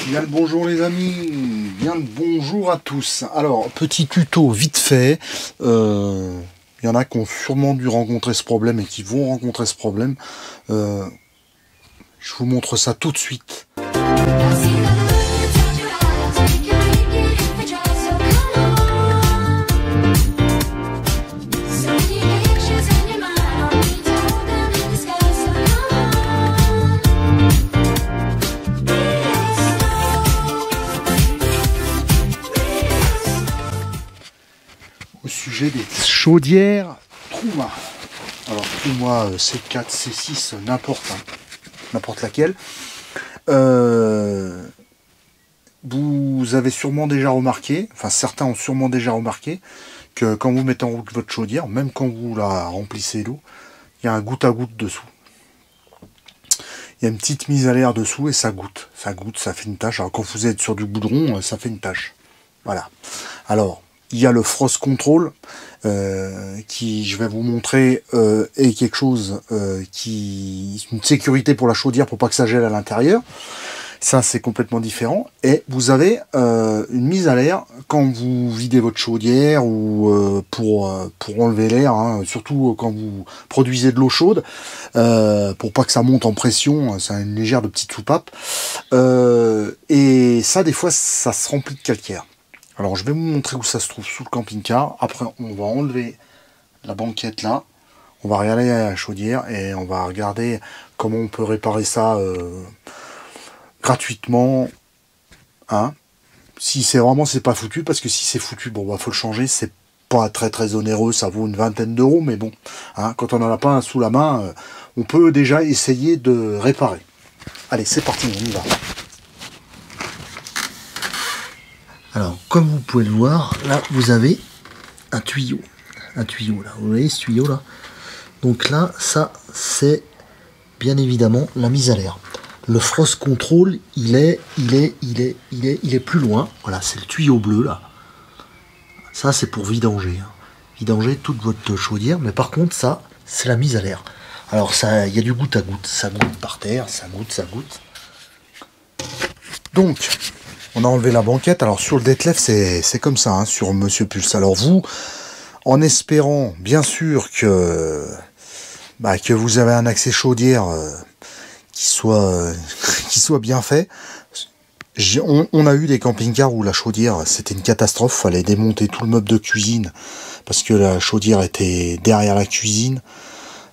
Bien le bonjour les amis, bien le bonjour à tous. Alors, petit tuto vite fait. Il y en a qui ont sûrement dû rencontrer ce problème et qui vont rencontrer ce problème. Je vous montre ça tout de suite. Au sujet des chaudières Truma. Alors Truma C4, C6, n'importe laquelle. Vous avez sûrement déjà remarqué, enfin certains ont sûrement déjà remarqué, que quand vous mettez en route votre chaudière, même quand vous la remplissez d'eau, il y a un goutte à goutte dessous. Il y a une petite mise à l'air dessous et ça goûte, ça fait une tache. Alors quand vous êtes sur du goudron, ça fait une tache. Voilà. Alors, il y a le Frost Control qui, je vais vous montrer, est quelque chose une sécurité pour la chaudière pour pas que ça gèle à l'intérieur. Ça, c'est complètement différent. Et vous avez une mise à l'air quand vous videz votre chaudière ou pour enlever l'air, hein, surtout quand vous produisez de l'eau chaude, pour pas que ça monte en pression. C'est une légère de petite soupape. Et ça, des fois, ça se remplit de calcaire. Alors je vais vous montrer où ça se trouve sous le camping-car. Après on va enlever la banquette là. On va regarder la chaudière et on va regarder comment on peut réparer ça gratuitement. Hein, si c'est vraiment c'est pas foutu, parce que si c'est foutu, bon bah faut le changer. C'est pas très onéreux, ça vaut une vingtaine d'euros, mais bon, hein, quand on n'en a pas un sous la main, on peut déjà essayer de réparer. Allez, c'est parti, on y va. Alors, comme vous pouvez le voir, là, vous avez un tuyau là. Vous voyez ce tuyau là? Donc là, ça, c'est bien évidemment la mise à l'air. Le Frost Control, il est plus loin. Voilà, c'est le tuyau bleu là. Ça, c'est pour vidanger. Hein. Vidanger toute votre chaudière. Mais par contre, ça, c'est la mise à l'air. Alors, ça, il y a du goutte à goutte. Ça goûte par terre, ça goûte. Donc, on a enlevé la banquette. Alors sur le Detlef, c'est comme ça, hein, sur Monsieur Pulse. Alors vous, en espérant bien sûr que vous avez un accès chaudière qui soit bien fait. On a eu des camping-cars où la chaudière, c'était une catastrophe. Fallait démonter tout le meuble de cuisine parce que la chaudière était derrière la cuisine.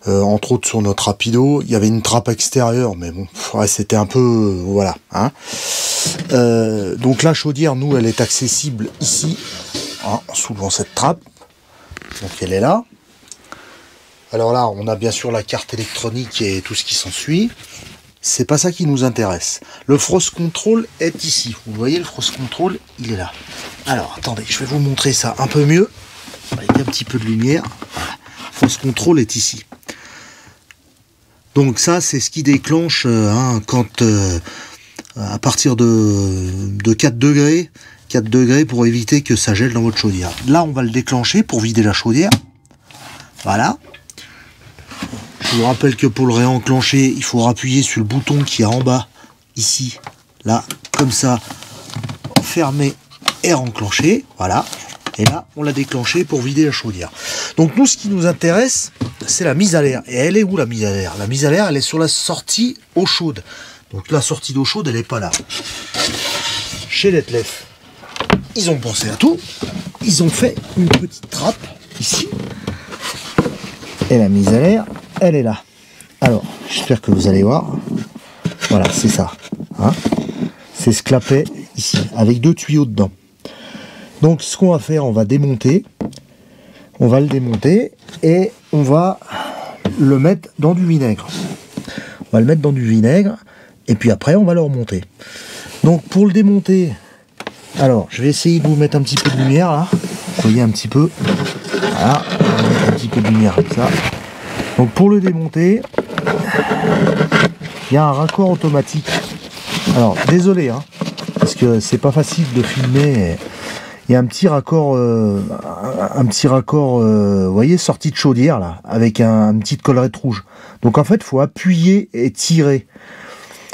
Entre autres sur notre rapido, il y avait une trappe extérieure, mais bon, ouais, c'était un peu, voilà, hein. Donc la chaudière, nous, elle est accessible ici, hein, en soulevant cette trappe. Donc elle est là. Alors là, on a bien sûr la carte électronique et tout ce qui s'ensuit. C'est pas ça qui nous intéresse. Le Frost Control est ici. Vous voyez, le Frost Control, il est là. Alors, attendez, je vais vous montrer ça un peu mieux, avec un petit peu de lumière. Voilà. Frost Control est ici. Donc ça, c'est ce qui déclenche quand à partir de 4 degrés pour éviter que ça gèle dans votre chaudière. Là, on va le déclencher pour vider la chaudière. Voilà. Je vous rappelle que pour le réenclencher, il faut appuyer sur le bouton qui est en bas, ici, là, comme ça, fermer et enclencher. Voilà. Et là, on l'a déclenché pour vider la chaudière. Donc nous, ce qui nous intéresse, c'est la mise à l'air. Et elle est où la mise à l'air? La mise à l'air, elle est sur la sortie eau chaude. Donc la sortie d'eau chaude, elle n'est pas là. Chez Detlef, ils ont pensé à tout. Ils ont fait une petite trappe ici. Et la mise à l'air, elle est là. Alors, j'espère que vous allez voir. Voilà, c'est ça. Hein, c'est ce clapet ici, avec 2 tuyaux dedans. Donc ce qu'on va faire, on va démonter. On va le démonter et on va le mettre dans du vinaigre. On va le mettre dans du vinaigre et puis après on va le remonter. Donc pour le démonter, alors je vais essayer de vous mettre un petit peu de lumière là. Vous voyez un petit peu. Voilà, on va mettre un petit peu de lumière comme ça. Donc pour le démonter, il y a un raccord automatique. Alors désolé, hein, parce que c'est pas facile de filmer. Il y a un petit raccord, vous voyez, sortie de chaudière là, avec une petite collerette rouge. Donc en fait, il faut appuyer et tirer.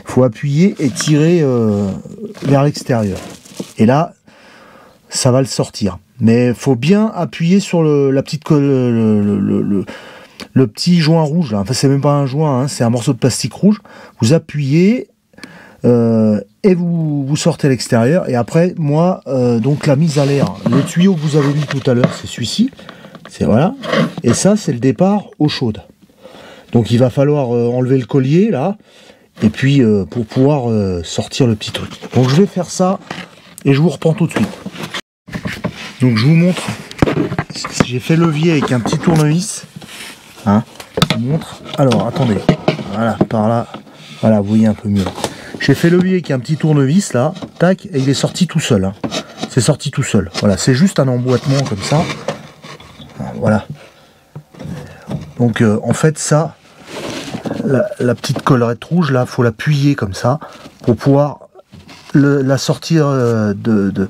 Il faut appuyer et tirer vers l'extérieur. Et là, ça va le sortir. Mais il faut bien appuyer sur la petite colle, le petit joint rouge. Là. Enfin, c'est même pas un joint, hein, c'est un morceau de plastique rouge. Vous appuyez et vous sortez à l'extérieur. Et après, moi, donc la mise à l'air, le tuyau que vous avez vu tout à l'heure, c'est celui-ci. C'est voilà. Et ça, c'est le départ eau chaude. Donc il va falloir enlever le collier là, et puis pour pouvoir sortir le petit truc. Donc je vais faire ça et je vous reprends tout de suite. Donc je vous montre. J'ai fait levier avec un petit tournevis. Hein, je vous montre. Alors attendez. Voilà, par là. Voilà, vous voyez un peu mieux. J'ai fait levier avec un petit tournevis là. Tac, et il est sorti tout seul. Hein. C'est sorti tout seul. Voilà, c'est juste un emboîtement comme ça. Voilà. Donc en fait ça, la petite collerette rouge là, faut l'appuyer comme ça pour pouvoir la sortir de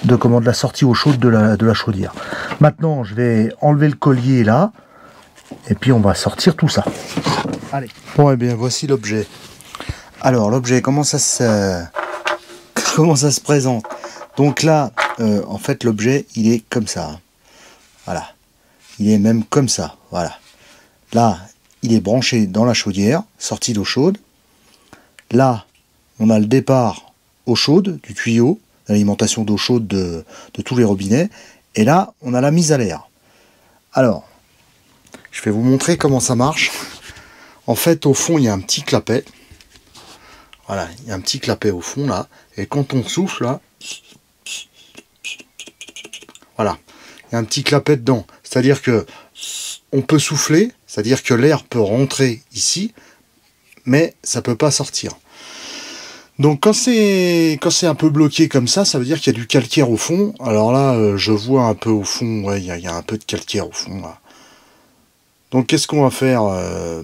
la sortie eau chaude de la chaudière. Maintenant je vais enlever le collier là et puis on va sortir tout ça. Allez. Bon et bien voici l'objet. Alors l'objet, comment ça se présente? Donc là en fait l'objet il est comme ça. Voilà. Il est même comme ça, voilà. Là, il est branché dans la chaudière, sortie d'eau chaude. Là, on a le départ eau chaude du tuyau, l'alimentation d'eau chaude de tous les robinets. Et là, on a la mise à l'air. Alors, je vais vous montrer comment ça marche. En fait, au fond, il y a un petit clapet. Voilà, il y a un petit clapet au fond, là. Et quand on souffle, là, voilà, il y a un petit clapet dedans. C'est-à-dire que on peut souffler, c'est-à-dire que l'air peut rentrer ici, mais ça peut pas sortir. Donc quand c'est un peu bloqué comme ça, ça veut dire qu'il y a du calcaire au fond. Alors là, je vois un peu au fond, ouais, il y a un peu de calcaire au fond là. Donc qu'est-ce qu'on va faire?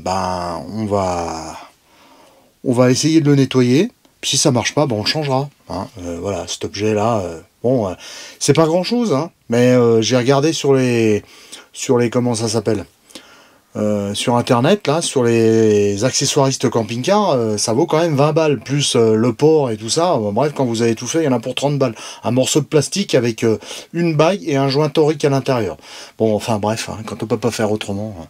Ben on va essayer de le nettoyer. Puis si ça marche pas, ben on le changera. Hein. Voilà, cet objet là, bon, c'est pas grand chose, hein, mais j'ai regardé sur les comment ça s'appelle, sur internet là, sur les accessoiristes camping-car, ça vaut quand même 20 balles plus le port et tout ça. Bref, quand vous avez tout fait, il y en a pour 30 balles. Un morceau de plastique avec une bague et un joint torique à l'intérieur. Bon, enfin bref, hein, quand on peut pas faire autrement. Hein.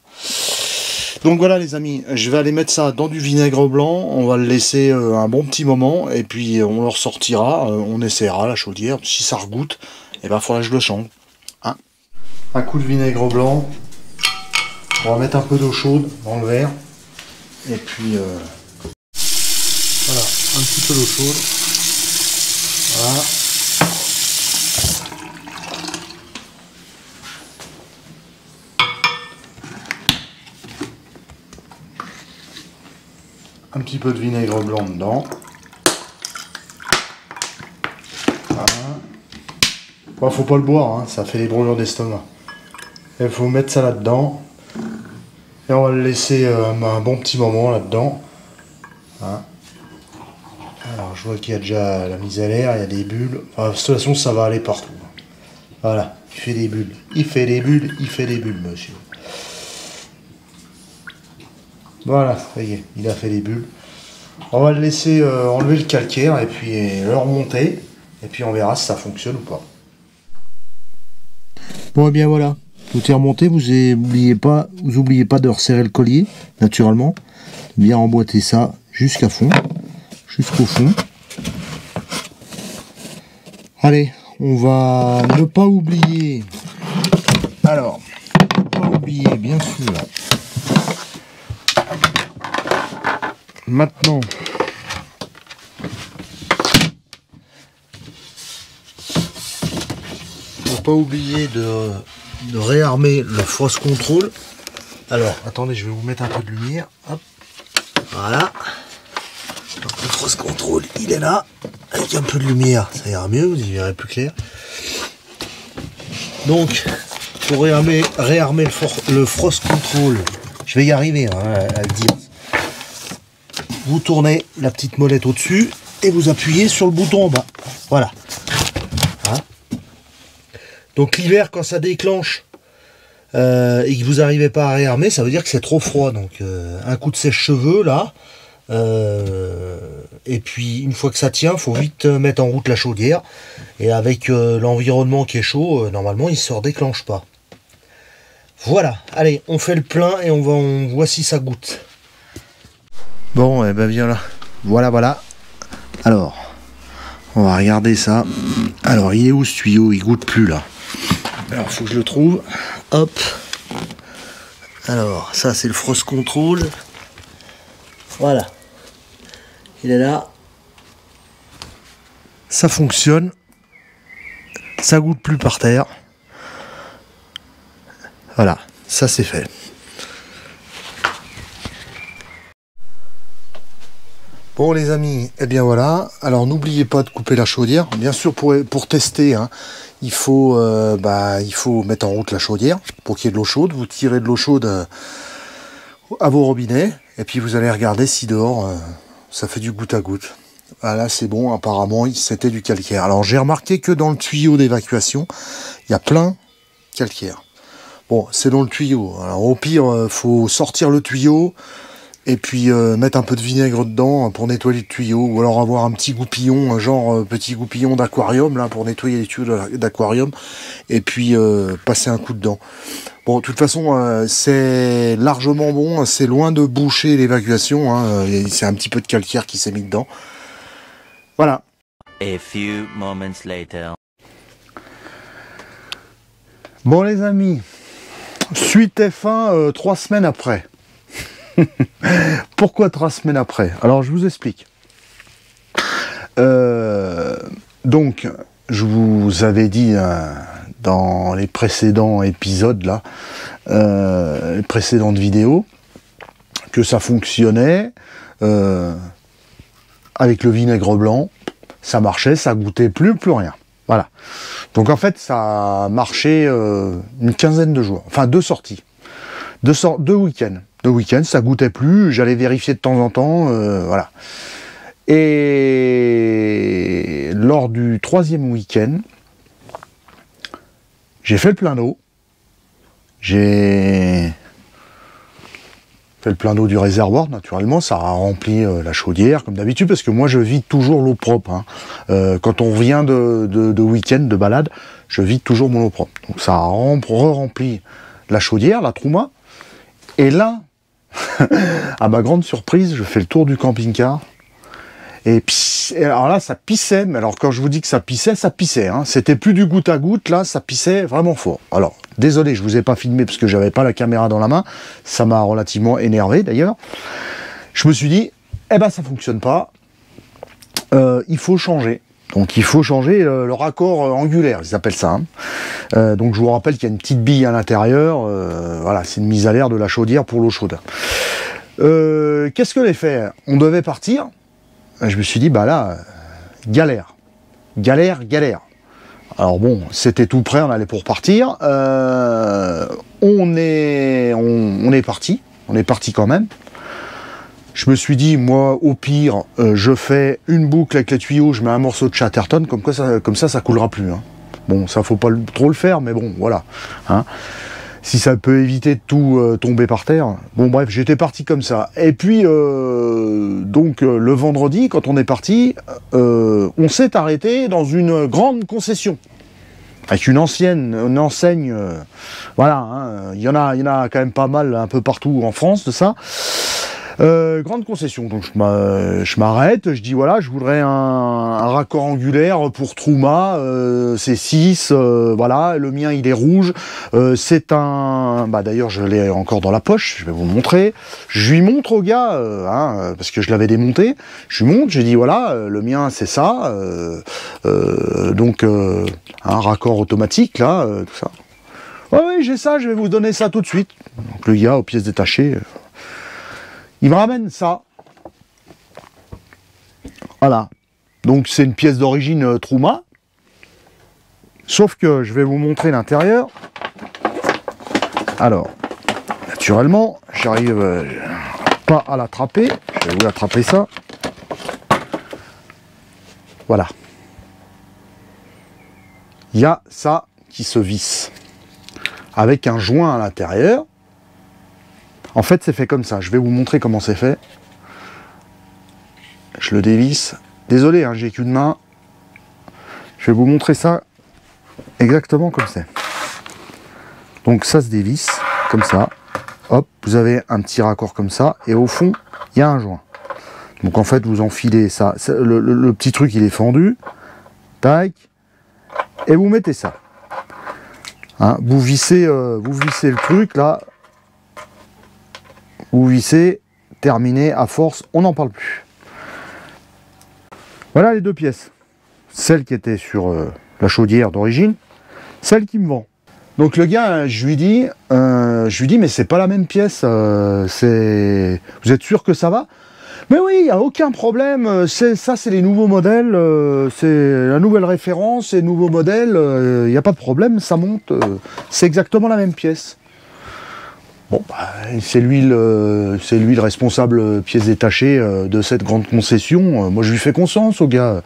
Donc voilà les amis, je vais aller mettre ça dans du vinaigre blanc, on va le laisser un bon petit moment, et puis on le ressortira, on essaiera la chaudière, si ça regoute, et ben il faudra que je le change. Hein, un coup de vinaigre blanc, on va mettre un peu d'eau chaude dans le verre, et puis voilà, un petit peu d'eau chaude, voilà. Un petit peu de vinaigre blanc dedans. Voilà. Bon, faut pas le boire, hein, ça fait des brûlures d'estomac. Il faut mettre ça là-dedans. Et on va le laisser un bon petit moment là-dedans. Hein. Alors je vois qu'il y a déjà la mise à l'air, il y a des bulles. Enfin, de toute façon ça va aller partout. Voilà, il fait des bulles. Il fait des bulles, il fait des bulles, monsieur. Voilà, ça y est, il a fait les bulles. On va le laisser enlever le calcaire et puis le remonter. Et puis on verra si ça fonctionne ou pas. Bon et bien voilà, tout est remonté. Vous oubliez pas de resserrer le collier, naturellement. Bien emboîter ça jusqu'à fond, jusqu'au fond. Allez, on va ne pas oublier. Alors, ne pas oublier, bien sûr. Maintenant, faut pas oublier de réarmer le frost control. Alors, attendez, je vais vous mettre un peu de lumière. Hop, voilà. Donc, le frost control, il est là. Avec un peu de lumière, ça ira mieux, vous y verrez plus clair. Donc, pour réarmer le frost control, je vais y arriver hein, à le dire. Vous tournez la petite molette au-dessus et vous appuyez sur le bouton en bas. Voilà. Hein, donc l'hiver, quand ça déclenche et que vous n'arrivez pas à réarmer, ça veut dire que c'est trop froid. Donc un coup de sèche-cheveux, là, Et puis une fois que ça tient, faut vite mettre en route la chaudière. Et avec l'environnement qui est chaud, normalement il se redéclenche pas. Voilà, allez, on fait le plein et on voit si ça goûte. Bon, et ben viens là. Voilà. Alors, on va regarder ça. Alors, il est où ce tuyau? Il goûte plus là. Alors, faut que je le trouve. Hop. Alors, ça c'est le frost control. Voilà. Il est là. Ça fonctionne. Ça goûte plus par terre. Voilà, ça c'est fait. Bon les amis, eh bien voilà. Alors n'oubliez pas de couper la chaudière. Bien sûr pour tester, hein, il faut mettre en route la chaudière pour qu'il y ait de l'eau chaude. Vous tirez de l'eau chaude à vos robinets et puis vous allez regarder si dehors ça fait du goutte à goutte. Ah là c'est bon, apparemment c'était du calcaire. Alors j'ai remarqué que dans le tuyau d'évacuation, il y a plein de calcaire. Bon, c'est dans le tuyau. Alors au pire, faut sortir le tuyau et puis mettre un peu de vinaigre dedans pour nettoyer le tuyau, ou alors avoir un petit goupillon, genre petit goupillon d'aquarium là pour nettoyer les tuyaux d'aquarium, et puis passer un coup dedans. Bon, de toute façon, c'est largement bon, c'est loin de boucher l'évacuation, hein, c'est un petit peu de calcaire qui s'est mis dedans. Voilà. A few moments later. Bon les amis, suite et fin 3 semaines après. Pourquoi 3 semaines après? Alors je vous explique. Donc, je vous avais dit dans les précédents épisodes, là, les précédentes vidéos, que ça fonctionnait avec le vinaigre blanc, ça marchait, ça goûtait plus rien. Voilà. Donc en fait, ça a marché une quinzaine de jours, enfin 2 sorties, 2 week-ends. 2 week-ends, ça goûtait plus, j'allais vérifier de temps en temps, voilà. Et lors du 3e week-end, j'ai fait le plein d'eau. J'ai fait le plein d'eau du réservoir, naturellement, ça a rempli la chaudière, comme d'habitude, parce que moi je vide toujours l'eau propre. Hein. Quand on revient de week-end, de balade, je vide toujours mon eau propre. Donc ça a rempli la chaudière, la Trouma. Et là, à ma grande surprise, je fais le tour du camping-car. Et alors là, ça pissait, mais alors quand je vous dis que ça pissait, hein. C'était plus du goutte à goutte, là, ça pissait vraiment fort. Alors, désolé, je vous ai pas filmé parce que j'avais pas la caméra dans la main, ça m'a relativement énervé d'ailleurs. Je me suis dit, eh ben ça fonctionne pas, il faut changer. Donc il faut changer le raccord angulaire, ils appellent ça. Hein. Donc je vous rappelle qu'il y a une petite bille à l'intérieur, voilà, c'est une mise à l'air de la chaudière pour l'eau chaude. Qu'est-ce que j'ai fait? On devait partir. Je me suis dit, bah là, galère. Alors bon, c'était tout prêt, on allait pour partir. On est parti quand même. Je me suis dit, moi, au pire, je fais une boucle avec les tuyaux, je mets un morceau de Chatterton, comme ça coulera plus. Hein. Bon, ça faut pas trop le faire, mais bon, voilà. Hein. Si ça peut éviter de tout tomber par terre. Bon bref, j'étais parti comme ça. Et puis, donc le vendredi, quand on est parti, on s'est arrêté dans une grande concession. Avec une enseigne, voilà, hein, il y en a quand même pas mal un peu partout en France de ça. Grande concession, donc je m'arrête, je dis voilà, je voudrais un raccord angulaire pour Trouma, c'est 6, voilà, le mien il est rouge, c'est un, bah d'ailleurs je l'ai encore dans la poche, je vais vous le montrer, je lui montre au gars, hein, parce que je l'avais démonté, je lui montre, je dis voilà, le mien c'est ça, donc un raccord automatique là, tout ça. Ouais, oui, j'ai ça, je vais vous donner ça tout de suite. Donc le gars aux pièces détachées. Il me ramène ça. Voilà. Donc c'est une pièce d'origine Trouma. Sauf que je vais vous montrer l'intérieur. Alors, naturellement, j'arrive pas à l'attraper. Je vais vous attraper ça. Voilà. Il y a ça qui se visse. Avec un joint à l'intérieur. En fait, c'est fait comme ça. Je vais vous montrer comment c'est fait. je le dévisse. Désolé, hein, j'ai qu'une main. Je vais vous montrer ça exactement comme c'est. Donc ça se dévisse, comme ça. Hop, vous avez un petit raccord comme ça. Et au fond, il y a un joint. Donc en fait, vous enfilez ça. Le petit truc, il est fendu. Tac. Et vous mettez ça. Hein, vous vissez le truc, là. Vous vissez, terminé, à force, on n'en parle plus. Voilà les deux pièces. Celle qui était sur la chaudière d'origine, celle qui me vend. Donc le gars, je lui dis mais c'est pas la même pièce, vous êtes sûr que ça va? Mais oui, il n'y a aucun problème, ça c'est les nouveaux modèles, c'est la nouvelle référence, c'est les nouveaux modèles, il n'y a pas de problème, ça monte, c'est exactement la même pièce. Bon, bah, c'est lui le responsable pièces détachées de cette grande concession. Moi, je lui fais confiance au gars.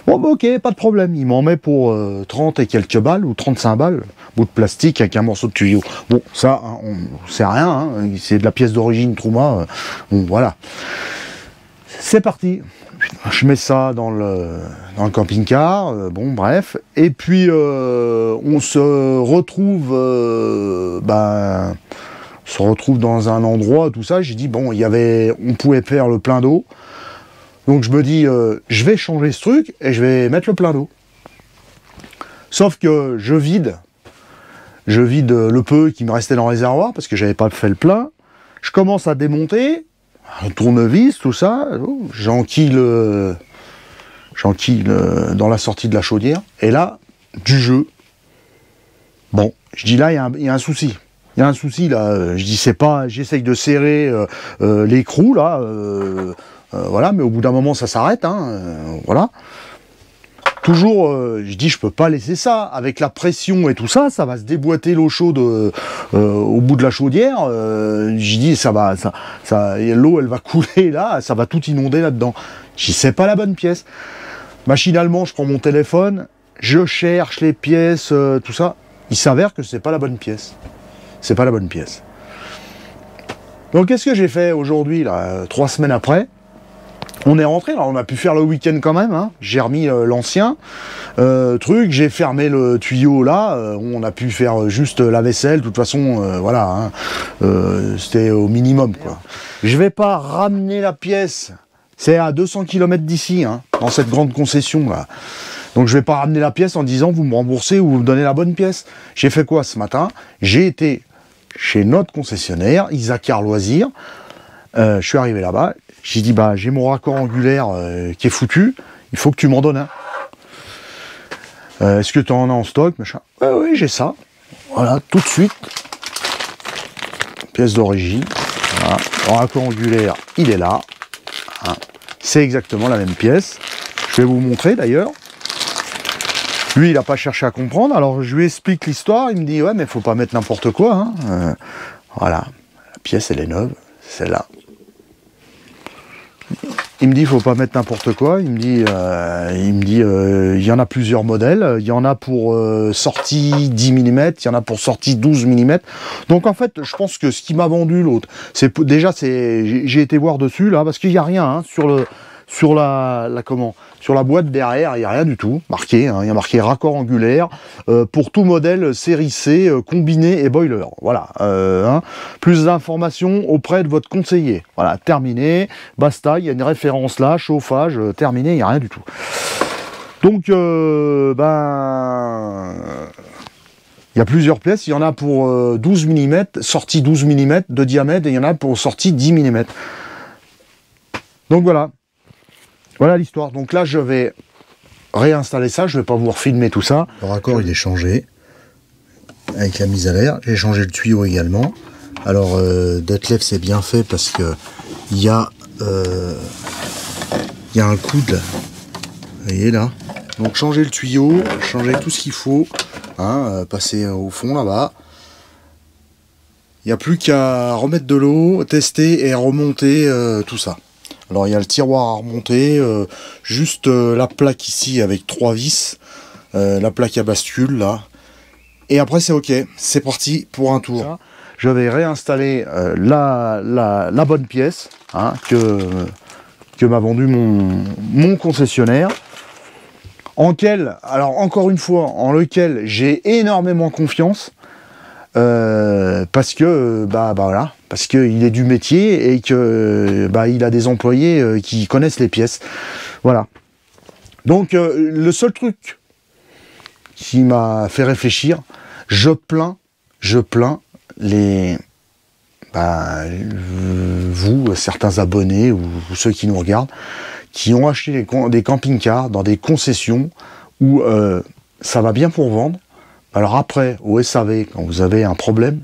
Bon, bah, ok, pas de problème. Il m'en met pour 30 et quelques balles, ou 35 balles, bout de plastique avec un morceau de tuyau. Bon, ça, hein, c'est rien. Hein, c'est de la pièce d'origine Trouma. Bon, voilà. C'est parti. Je mets ça dans le camping-car. Bon, bref. Et puis, on se retrouve... se retrouve dans un endroit, tout ça, j'ai dit, bon, on pouvait faire le plein d'eau, donc je me dis, je vais changer ce truc, et je vais mettre le plein d'eau. Sauf que je vide le peu qui me restait dans le réservoir, parce que j'avais pas fait le plein, je commence à démonter, un tournevis, tout ça, j'enquille dans la sortie de la chaudière, et là, du jeu. Bon, je dis là, il y a un souci. Il y a un souci là, je dis c'est pas, j'essaye de serrer l'écrou là, voilà, mais au bout d'un moment ça s'arrête, hein, voilà. Toujours, je dis je peux pas laisser ça, avec la pression et tout ça, ça va se déboîter l'eau chaude au bout de la chaudière, je dis l'eau elle va couler là, ça va tout inonder là-dedans. Je dis c'est pas la bonne pièce. Machinalement je prends mon téléphone, je cherche les pièces, tout ça, il s'avère que c'est pas la bonne pièce. C'est pas la bonne pièce. Donc qu'est-ce que j'ai fait aujourd'hui, là, 3 semaines après? On est rentré, alors on a pu faire le week-end quand même, hein. J'ai remis l'ancien truc, j'ai fermé le tuyau là, on a pu faire juste la vaisselle, de toute façon, voilà, hein, c'était au minimum, quoi. Je vais pas ramener la pièce, c'est à 200 km d'ici, hein, dans cette grande concession là. Donc je vais pas ramener la pièce en disant vous me remboursez ou vous me donnez la bonne pièce. J'ai fait quoi ce matin? J'ai été chez notre concessionnaire, Isaacar Loisirs. Je suis arrivé là-bas, j'ai dit bah j'ai mon raccord angulaire qui est foutu, il faut que tu m'en donnes un. Est-ce que tu en as en stock, machin? Oui, j'ai ça. Voilà, tout de suite. Pièce d'origine. Voilà. Le raccord angulaire, il est là. Hein. C'est exactement la même pièce. Je vais vous montrer d'ailleurs. Lui, il n'a pas cherché à comprendre, alors je lui explique l'histoire, il me dit, ouais, mais faut pas mettre n'importe quoi, hein. Voilà, la pièce, elle est neuve, celle-là. Il me dit, faut pas mettre n'importe quoi, il me dit, il y en a plusieurs modèles, il y en a pour sortie 10 mm, il y en a pour sortie 12 mm. Donc en fait, je pense que ce qui m'a vendu l'autre, c'est déjà, j'ai été voir dessus, là, parce qu'il n'y a rien, hein, sur la boîte derrière, il n'y a rien du tout marqué, hein, il y a marqué raccord angulaire pour tout modèle série C, combiné et boiler. Voilà, hein, plus d'informations auprès de votre conseiller. Voilà, terminé, basta, il y a une référence là, chauffage, terminé, il n'y a rien du tout. Donc, il y a plusieurs pièces, il y en a pour 12 mm, sortie 12 mm de diamètre, et il y en a pour sortie 10 mm. Donc voilà. Voilà l'histoire. Donc là, je vais réinstaller ça. Je ne vais pas vous refilmer tout ça. Le raccord, il est changé avec la mise à l'air. J'ai changé le tuyau également. Alors, Detlef, c'est bien fait parce que il y a un coude. Vous voyez là. Donc, changer le tuyau, changer tout ce qu'il faut. Hein, passer au fond là-bas. Il n'y a plus qu'à remettre de l'eau, tester et remonter tout ça. Alors il y a le tiroir à remonter, juste la plaque ici avec 3 vis, la plaque à bascule là, et après c'est ok, c'est parti pour un tour. Je vais réinstaller la bonne pièce, hein, que m'a vendu mon concessionnaire, alors encore une fois, en lequel j'ai énormément confiance, parce que voilà, parce qu'il est du métier et que il a des employés qui connaissent les pièces. Voilà. Donc le seul truc qui m'a fait réfléchir, je plains les vous, certains abonnés ou ceux qui nous regardent, qui ont acheté des camping-cars dans des concessions où ça va bien pour vendre. Alors après, au SAV, quand vous avez un problème,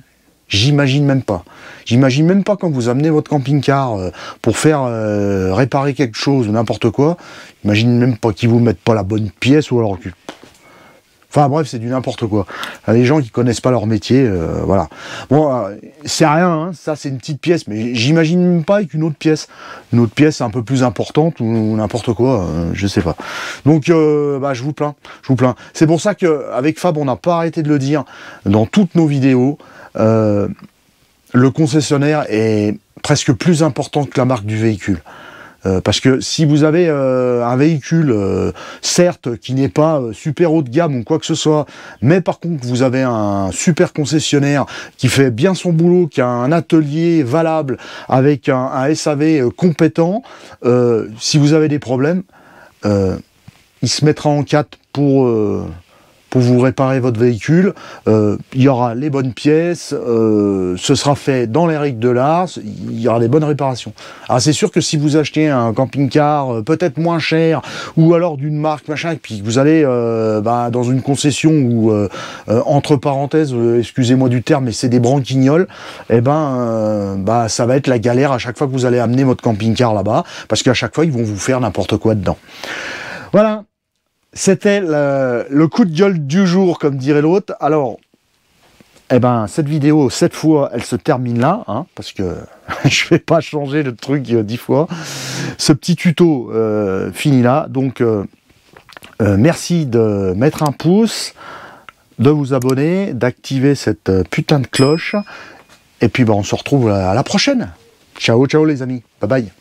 j'imagine même pas. J'imagine même pas quand vous amenez votre camping-car pour faire réparer quelque chose ou n'importe quoi, j'imagine même pas qu'ils vous mettent pas la bonne pièce ou alors que... Enfin bref, c'est du n'importe quoi. Les gens qui connaissent pas leur métier, voilà. Bon, c'est rien, hein, ça c'est une petite pièce, mais j'imagine même pas avec une autre pièce un peu plus importante ou n'importe quoi, je sais pas. Donc, je vous plains, C'est pour ça qu'avec Fab, on n'a pas arrêté de le dire dans toutes nos vidéos, le concessionnaire est presque plus important que la marque du véhicule. Parce que si vous avez un véhicule, certes, qui n'est pas super haut de gamme ou quoi que ce soit, mais par contre vous avez un super concessionnaire qui fait bien son boulot, qui a un atelier valable, avec un SAV compétent, si vous avez des problèmes, il se mettra en 4 pour vous réparer votre véhicule, il y aura les bonnes pièces, ce sera fait dans les règles de l'art, il y aura des bonnes réparations. Alors c'est sûr que si vous achetez un camping-car peut-être moins cher, ou alors d'une marque, machin, et puis vous allez dans une concession où, entre parenthèses, excusez-moi du terme, mais c'est des branquignoles, ça va être la galère à chaque fois que vous allez amener votre camping-car là-bas, parce qu'à chaque fois, ils vont vous faire n'importe quoi dedans. Voilà. C'était le coup de gueule du jour, comme dirait l'autre. Alors, cette vidéo, cette fois, elle se termine là, hein, parce que je vais pas changer le truc 10 fois. Ce petit tuto finit là. Donc, merci de mettre un pouce, de vous abonner, d'activer cette putain de cloche. Et puis, on se retrouve à la prochaine. Ciao, ciao les amis. Bye bye.